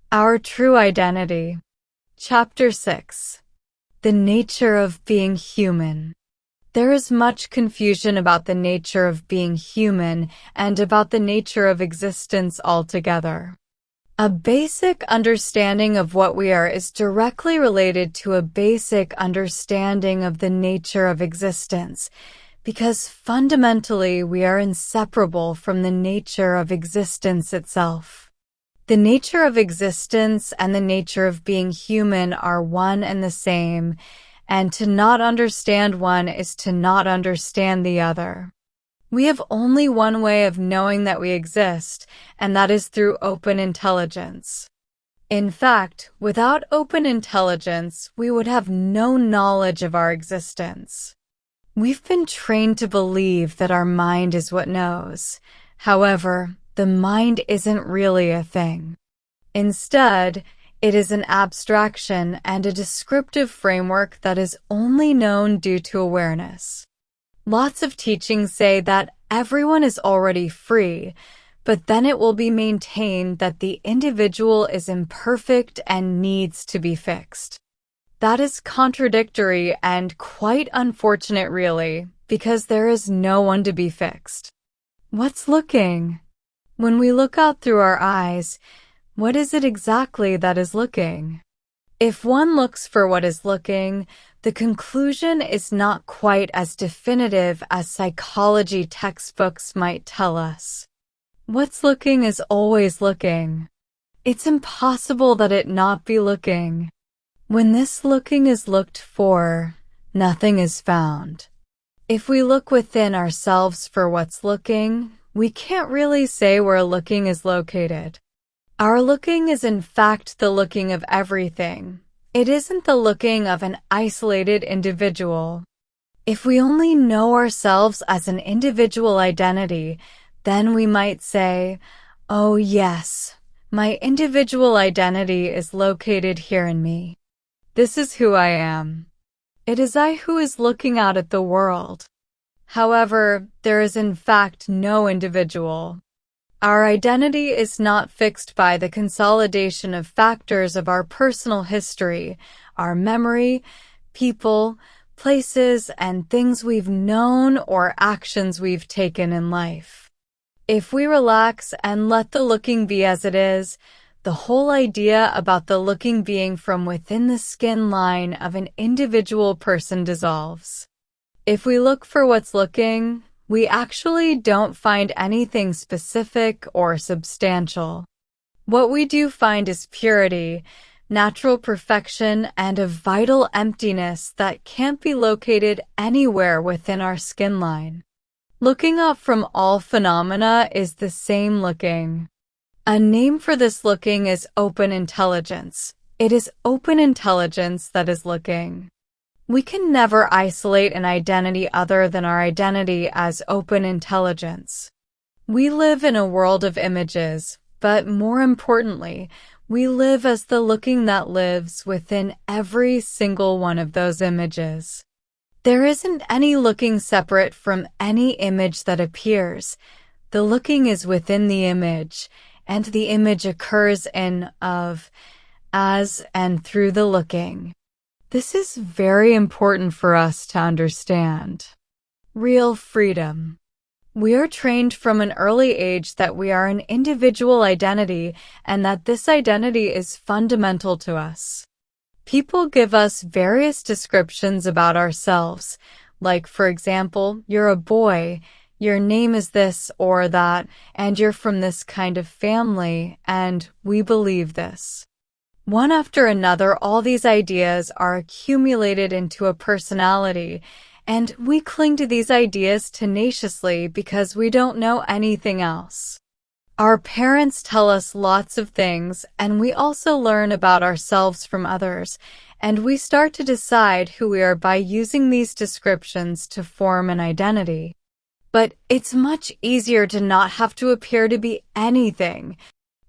Our True Identity. Chapter 6. The Nature of Being Human. There is much confusion about the nature of being human and about the nature of existence altogether. A basic understanding of what we are is directly related to a basic understanding of the nature of existence, because fundamentally we are inseparable from the nature of existence itself. The nature of existence and the nature of being human are one and the same, and to not understand one is to not understand the other. We have only one way of knowing that we exist, and that is through open intelligence. In fact, without open intelligence, we would have no knowledge of our existence. We've been trained to believe that our mind is what knows. However, the mind isn't really a thing. Instead, it is an abstraction and a descriptive framework that is only known due to awareness. Lots of teachings say that everyone is already free, but then it will be maintained that the individual is imperfect and needs to be fixed. That is contradictory and quite unfortunate, really, because there is no one to be fixed. What's looking? When we look out through our eyes, what is it exactly that is looking? If one looks for what is looking, the conclusion is not quite as definitive as psychology textbooks might tell us. What's looking is always looking. It's impossible that it not be looking. When this looking is looked for, nothing is found. If we look within ourselves for what's looking, we can't really say where looking is located. Our looking is in fact the looking of everything. It isn't the looking of an isolated individual. If we only know ourselves as an individual identity, then we might say, "Oh yes, my individual identity is located here in me. This is who I am. It is I who is looking out at the world." However, there is in fact no individual. Our identity is not fixed by the consolidation of factors of our personal history, our memory, people, places, and things we've known or actions we've taken in life. If we relax and let the looking be as it is, the whole idea about the looking being from within the skin line of an individual person dissolves. If we look for what's looking, we actually don't find anything specific or substantial. What we do find is purity, natural perfection, and a vital emptiness that can't be located anywhere within our skin line. Looking up from all phenomena is the same looking. A name for this looking is open intelligence. It is open intelligence that is looking. We can never isolate an identity other than our identity as open intelligence. We live in a world of images, but more importantly, we live as the looking that lives within every single one of those images. There isn't any looking separate from any image that appears. The looking is within the image, and the image occurs in, of, as, and through the looking. This is very important for us to understand. Real freedom. We are trained from an early age that we are an individual identity and that this identity is fundamental to us. People give us various descriptions about ourselves, like, for example, you're a boy, your name is this or that, and you're from this kind of family, and we believe this. One after another, all these ideas are accumulated into a personality, and we cling to these ideas tenaciously because we don't know anything else. Our parents tell us lots of things, and we also learn about ourselves from others, and we start to decide who we are by using these descriptions to form an identity. But it's much easier to not have to appear to be anything.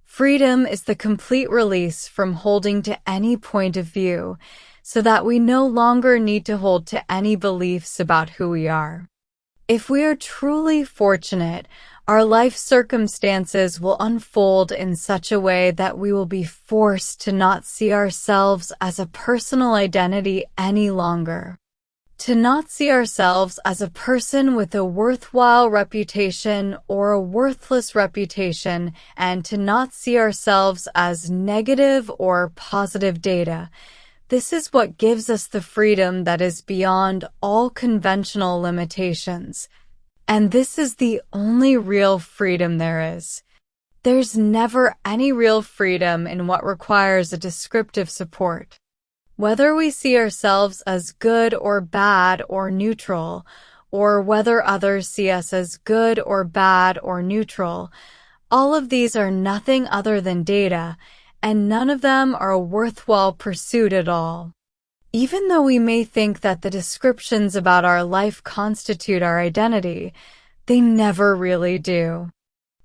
Freedom is the complete release from holding to any point of view, so that we no longer need to hold to any beliefs about who we are. If we are truly fortunate, Our life circumstances will unfold in such a way that we will be forced to not see ourselves as a personal identity any longer. To not see ourselves as a person with a worthwhile reputation or a worthless reputation, and to not see ourselves as negative or positive data. This is what gives us the freedom that is beyond all conventional limitations. And this is the only real freedom there is. There's never any real freedom in what requires a descriptive support. Whether we see ourselves as good or bad or neutral, or whether others see us as good or bad or neutral, all of these are nothing other than data, and none of them are a worthwhile pursuit at all. Even though we may think that the descriptions about our life constitute our identity, they never really do.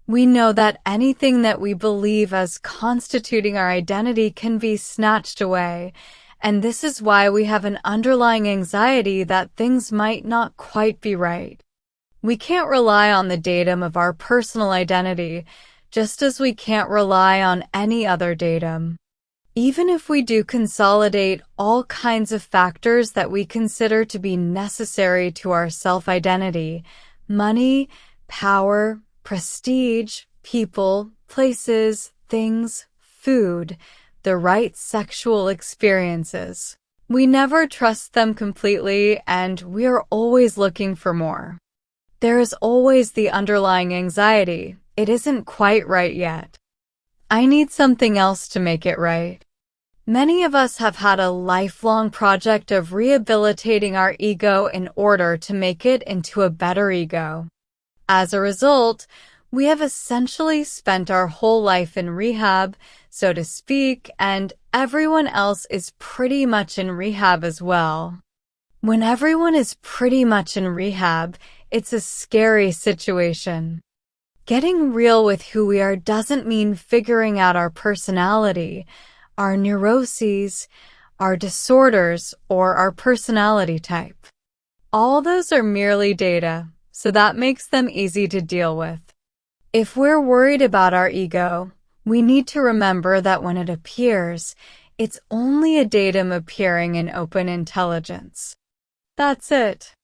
We know that anything that we believe as constituting our identity can be snatched away, and this is why we have an underlying anxiety that things might not quite be right. We can't rely on the datum of our personal identity, just as we can't rely on any other datum. Even if we do consolidate all kinds of factors that we consider to be necessary to our self-identity, money, power, prestige, people, places, things, food, the right sexual experiences, we never trust them completely, and we are always looking for more. There is always the underlying anxiety. It isn't quite right yet. I need something else to make it right. Many of us have had a lifelong project of rehabilitating our ego in order to make it into a better ego. As a result, we have essentially spent our whole life in rehab, so to speak, and everyone else is pretty much in rehab as well. When everyone is pretty much in rehab, it's a scary situation. Getting real with who we are doesn't mean figuring out our personality, our neuroses, our disorders, or our personality type. All those are merely data, so that makes them easy to deal with. If we're worried about our ego, we need to remember that when it appears, it's only a datum appearing in open intelligence. That's it.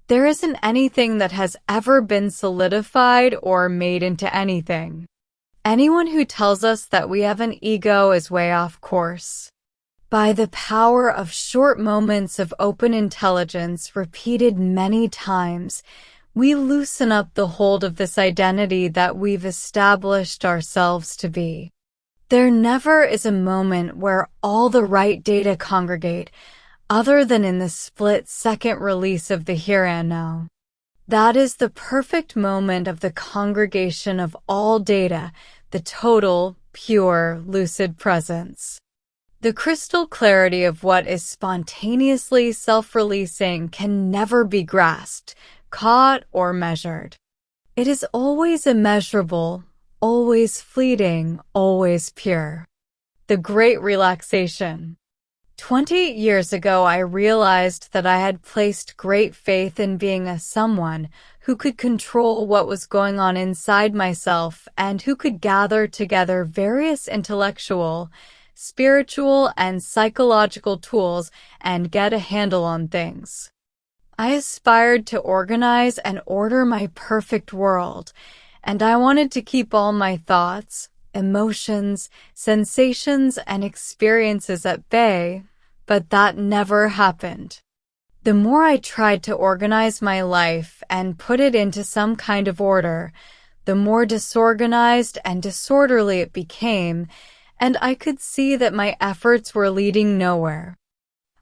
There isn't anything that has ever been solidified or made into anything. Anyone who tells us that we have an ego is way off course. By the power of short moments of open intelligence repeated many times, we loosen up the hold of this identity that we've established ourselves to be. There never is a moment where all the right data congregate, other than in the split-second release of the here and now. That is the perfect moment of the congregation of all data, the total, pure, lucid presence. The crystal clarity of what is spontaneously self-releasing can never be grasped, caught, or measured. It is always immeasurable, always fleeting, always pure. The great relaxation. 20 years ago, I realized that I had placed great faith in being a someone who could control what was going on inside myself and who could gather together various intellectual, spiritual, and psychological tools and get a handle on things. I aspired to organize and order my perfect world, and I wanted to keep all my thoughts, emotions, sensations, and experiences at bay, but that never happened. The more I tried to organize my life and put it into some kind of order, the more disorganized and disorderly it became, and I could see that my efforts were leading nowhere.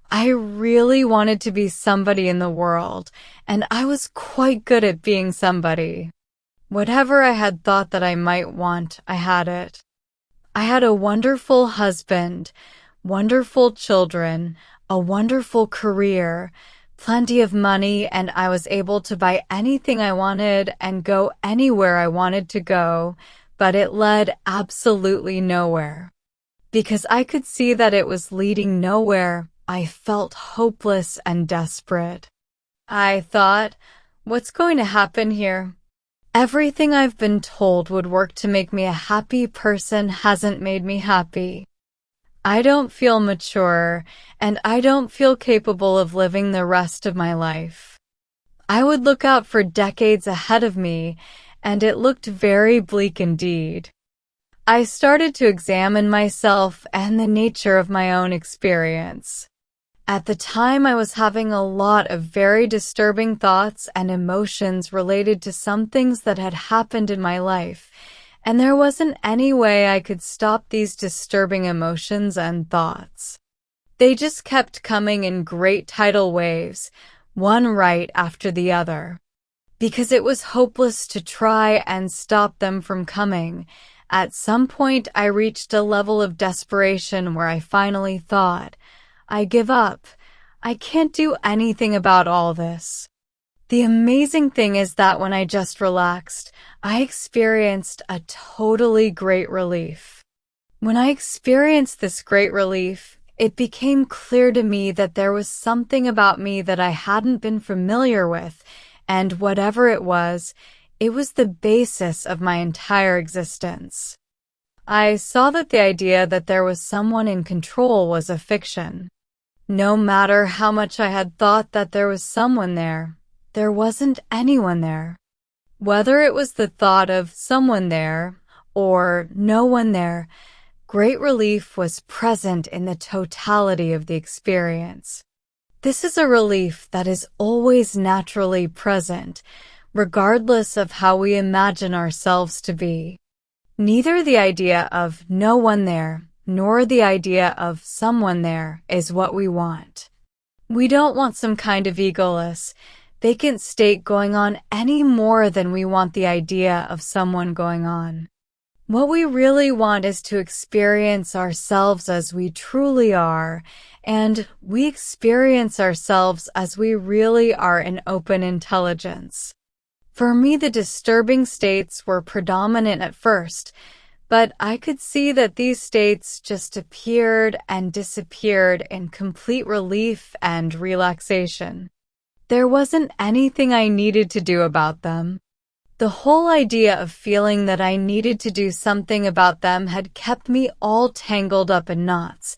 I really wanted to be somebody in the world, and I was quite good at being somebody. Whatever I had thought that I might want, I had it. I had a wonderful husband, wonderful children, a wonderful career, plenty of money, and I was able to buy anything I wanted and go anywhere I wanted to go, but it led absolutely nowhere. Because I could see that it was leading nowhere, I felt hopeless and desperate. I thought, what's going to happen here? Everything I've been told would work to make me a happy person hasn't made me happy. I don't feel mature, and I don't feel capable of living the rest of my life. I would look out for decades ahead of me, and it looked very bleak indeed. I started to examine myself and the nature of my own experience. At the time, I was having a lot of very disturbing thoughts and emotions related to some things that had happened in my life, and there wasn't any way I could stop these disturbing emotions and thoughts. They just kept coming in great tidal waves, one right after the other. Because it was hopeless to try and stop them from coming, at some point I reached a level of desperation where I finally thought, I give up. I can't do anything about all this. The amazing thing is that when I just relaxed, I experienced a totally great relief. When I experienced this great relief, it became clear to me that there was something about me that I hadn't been familiar with, and whatever it was the basis of my entire existence. I saw that the idea that there was someone in control was a fiction. No matter how much I had thought that there was someone there wasn't anyone there. Whether it was the thought of someone there or no one there, great relief was present in the totality of the experience. This is a relief that is always naturally present, regardless of how we imagine ourselves to be. Neither the idea of no one there nor the idea of someone there is what we want. We don't want some kind of egoless, vacant state going on any more than we want the idea of someone going on. What we really want is to experience ourselves as we truly are, and we experience ourselves as we really are in open intelligence. For me, the disturbing states were predominant at first, but I could see that these states just appeared and disappeared in complete relief and relaxation. There wasn't anything I needed to do about them. The whole idea of feeling that I needed to do something about them had kept me all tangled up in knots,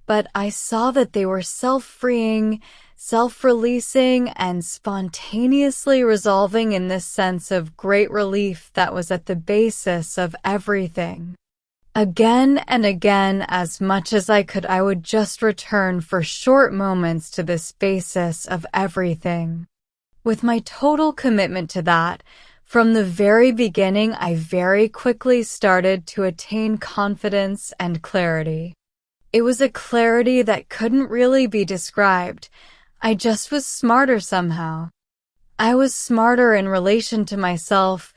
but I saw that they were self-freeing, self-releasing, and spontaneously resolving in this sense of great relief that was at the basis of everything. Again and again, as much as I could, I would just return for short moments to this basis of everything. With my total commitment to that, from the very beginning, I very quickly started to attain confidence and clarity. It was a clarity that couldn't really be described. I just was smarter somehow. I was smarter in relation to myself,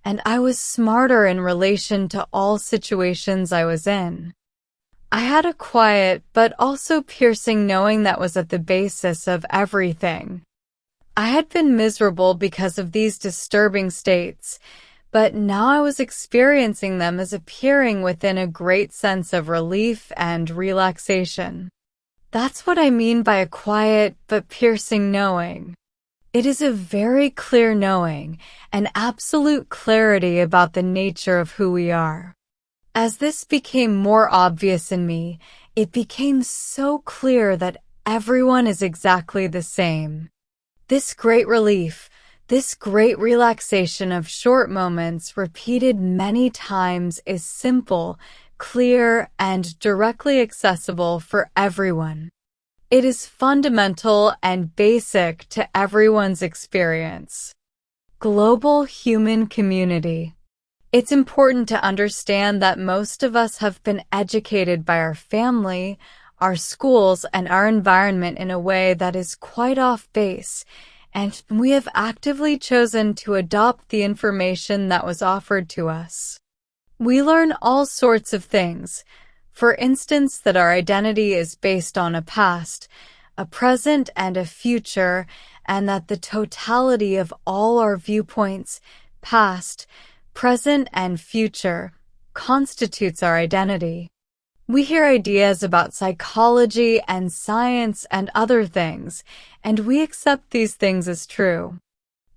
and I was smarter in relation to all situations I was in. I had a quiet but also piercing knowing that was at the basis of everything. I had been miserable because of these disturbing states, but now I was experiencing them as appearing within a great sense of relief and relaxation. That's what I mean by a quiet but piercing knowing. It is a very clear knowing, an absolute clarity about the nature of who we are. As this became more obvious in me, it became so clear that everyone is exactly the same. This great relief, this great relaxation of short moments repeated many times is simple, clear, and directly accessible for everyone. It is fundamental and basic to everyone's experience. Global human community. It's important to understand that most of us have been educated by our family, our schools, and our environment in a way that is quite off base, and we have actively chosen to adopt the information that was offered to us. We learn all sorts of things. For instance, that our identity is based on a past, a present, and a future, and that the totality of all our viewpoints, past, present, and future, constitutes our identity. We hear ideas about psychology and science and other things, and we accept these things as true.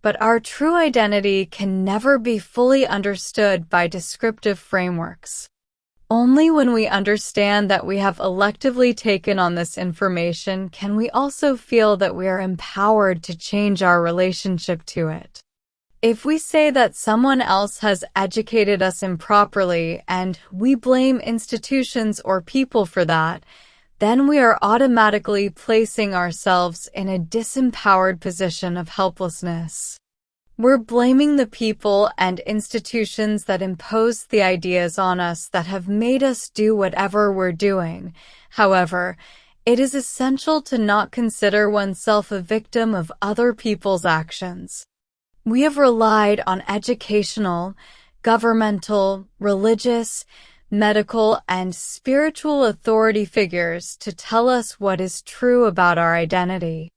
but our true identity can never be fully understood by descriptive frameworks. Only when we understand that we have electively taken on this information can we also feel that we are empowered to change our relationship to it. If we say that someone else has educated us improperly and we blame institutions or people for that, then we are automatically placing ourselves in a disempowered position of helplessness. We're blaming the people and institutions that impose the ideas on us that have made us do whatever we're doing. However, it is essential to not consider oneself a victim of other people's actions. We have relied on educational, governmental, religious, medical, and spiritual authority figures to tell us what is true about our identity.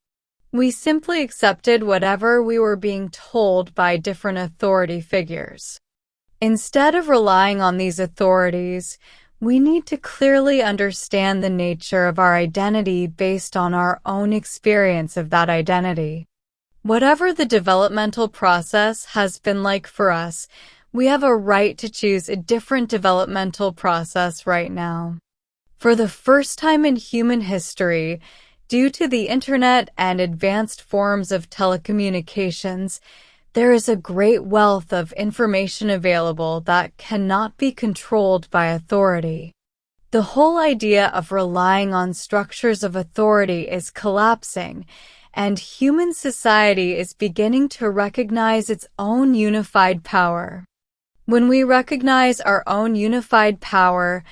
We simply accepted whatever we were being told by different authority figures. Instead of relying on these authorities, we need to clearly understand the nature of our identity based on our own experience of that identity. Whatever the developmental process has been like for us, we have a right to choose a different developmental process right now. For the first time in human history, due to the internet and advanced forms of telecommunications, there is a great wealth of information available that cannot be controlled by authority. The whole idea of relying on structures of authority is collapsing, and human society is beginning to recognize its own unified power. When we recognize our own unified power,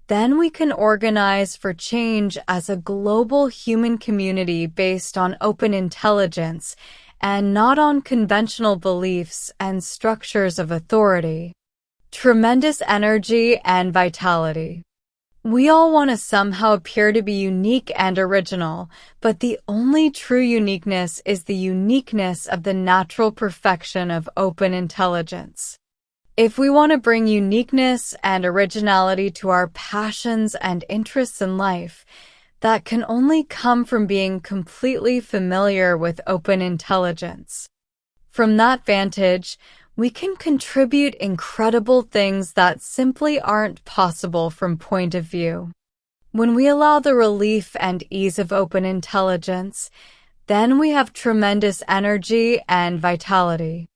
then we can organize for change as a global human community based on open intelligence and not on conventional beliefs and structures of authority. Tremendous energy and vitality. We all want to somehow appear to be unique and original, but the only true uniqueness is the uniqueness of the natural perfection of open intelligence. If we want to bring uniqueness and originality to our passions and interests in life, that can only come from being completely familiar with open intelligence. From that vantage, we can contribute incredible things that simply aren't possible from point of view. When we allow the relief and ease of open intelligence, then we have tremendous energy and vitality.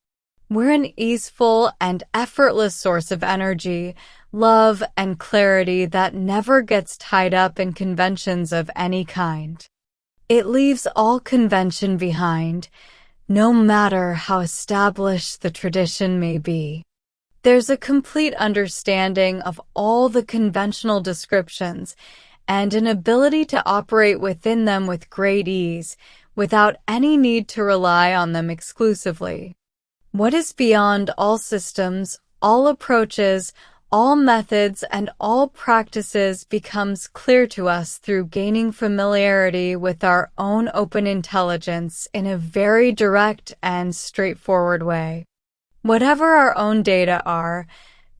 We're an easeful and effortless source of energy, love, and clarity that never gets tied up in conventions of any kind. It leaves all convention behind, no matter how established the tradition may be. There's a complete understanding of all the conventional descriptions and an ability to operate within them with great ease, without any need to rely on them exclusively. What is beyond all systems, all approaches, all methods, and all practices becomes clear to us through gaining familiarity with our own open intelligence in a very direct and straightforward way. Whatever our own data are,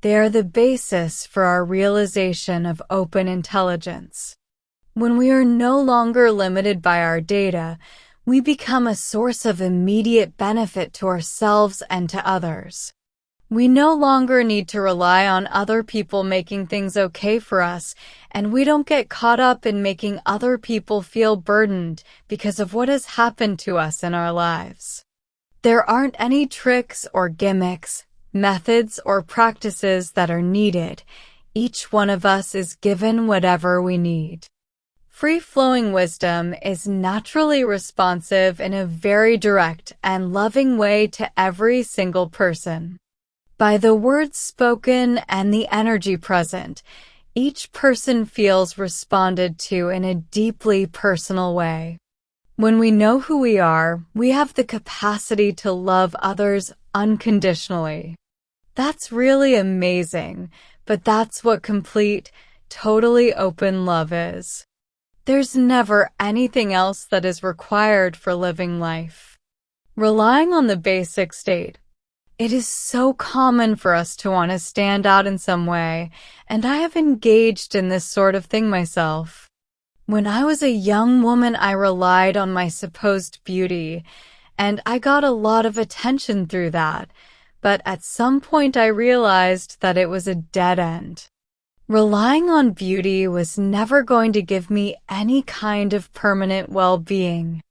they are the basis for our realization of open intelligence. When we are no longer limited by our data, we become a source of immediate benefit to ourselves and to others. We no longer need to rely on other people making things okay for us, and we don't get caught up in making other people feel burdened because of what has happened to us in our lives. There aren't any tricks or gimmicks, methods or practices that are needed. Each one of us is given whatever we need. Free-flowing wisdom is naturally responsive in a very direct and loving way to every single person. By the words spoken and the energy present, each person feels responded to in a deeply personal way. When we know who we are, we have the capacity to love others unconditionally. That's really amazing, but that's what complete, totally open love is. There's never anything else that is required for living life. Relying on the basic state. It is so common for us to want to stand out in some way, and I have engaged in this sort of thing myself. When I was a young woman, I relied on my supposed beauty, and I got a lot of attention through that. But at some point I realized that it was a dead end. Relying on beauty was never going to give me any kind of permanent well-being.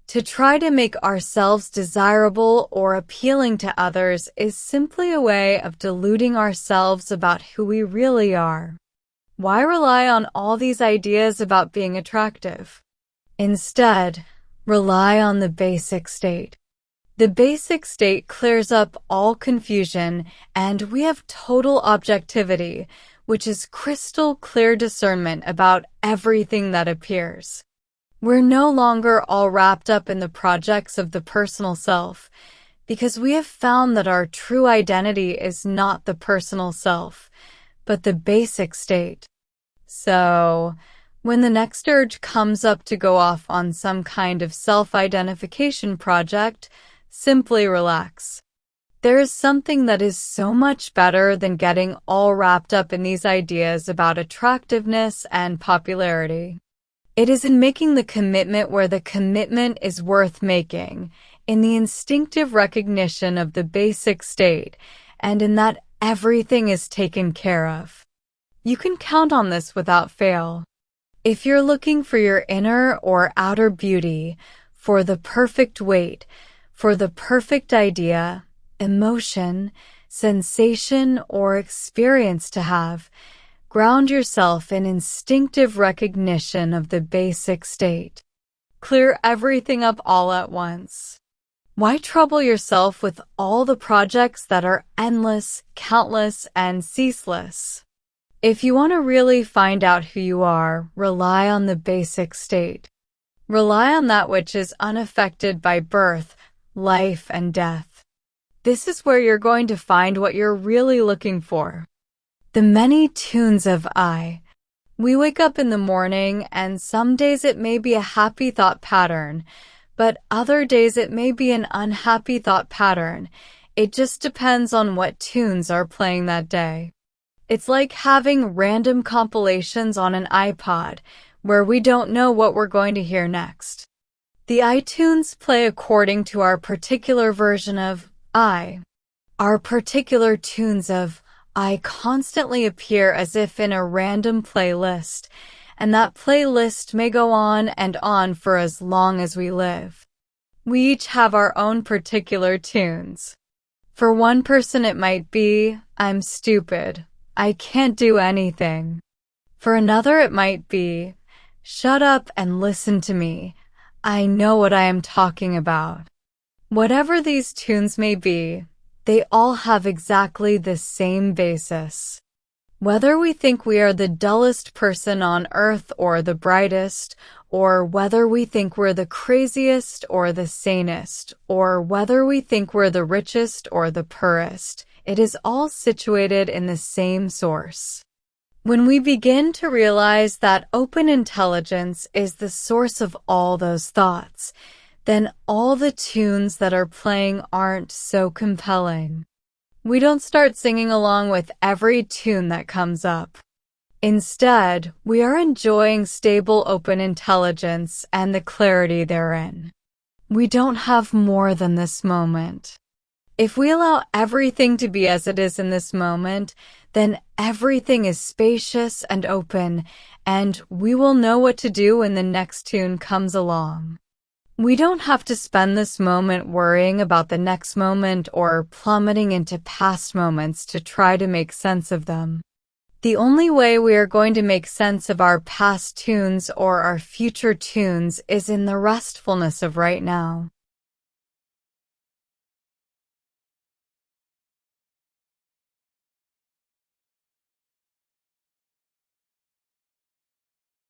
To try to make ourselves desirable or appealing to others is simply a way of deluding ourselves about who we really are. Why rely on all these ideas about being attractive? Instead, rely on the basic state. The basic state clears up all confusion, and we have total objectivity, which is crystal clear discernment about everything that appears. We're no longer all wrapped up in the projects of the personal self, because we have found that our true identity is not the personal self, but the basic state. So, when the next urge comes up to go off on some kind of self-identification project, simply relax. There is something that is so much better than getting all wrapped up in these ideas about attractiveness and popularity. It is in making the commitment where the commitment is worth making, in the instinctive recognition of the basic state, and in that everything is taken care of. You can count on this without fail. If you're looking for your inner or outer beauty, for the perfect weight, for the perfect idea, emotion, sensation, or experience to have, ground yourself in instinctive recognition of the basic state. Clear everything up all at once. Why trouble yourself with all the projects that are endless, countless, and ceaseless? If you want to really find out who you are, rely on the basic state. Rely on that which is unaffected by birth, life, and death. This is where you're going to find what you're really looking for. The many tunes of I. We wake up in the morning, and some days it may be a happy thought pattern, but other days it may be an unhappy thought pattern. It just depends on what tunes are playing that day. It's like having random compilations on an iPod, where we don't know what we're going to hear next. The iTunes play according to our particular version of I. Our particular tunes of I constantly appear as if in a random playlist, and that playlist may go on and on for as long as we live. We each have our own particular tunes. For one person it might be, I'm stupid, I can't do anything. For another it might be, shut up and listen to me, I know what I am talking about. Whatever these tunes may be, they all have exactly the same basis. Whether we think we are the dullest person on earth or the brightest, or whether we think we're the craziest or the sanest, or whether we think we're the richest or the poorest, it is all situated in the same source. When we begin to realize that open intelligence is the source of all those thoughts, then all the tunes that are playing aren't so compelling. We don't start singing along with every tune that comes up. Instead, we are enjoying stable open intelligence and the clarity therein. We don't have more than this moment. If we allow everything to be as it is in this moment, then everything is spacious and open, and we will know what to do when the next tune comes along. We don't have to spend this moment worrying about the next moment or plummeting into past moments to try to make sense of them. The only way we are going to make sense of our past tunes or our future tunes is in the restfulness of right now.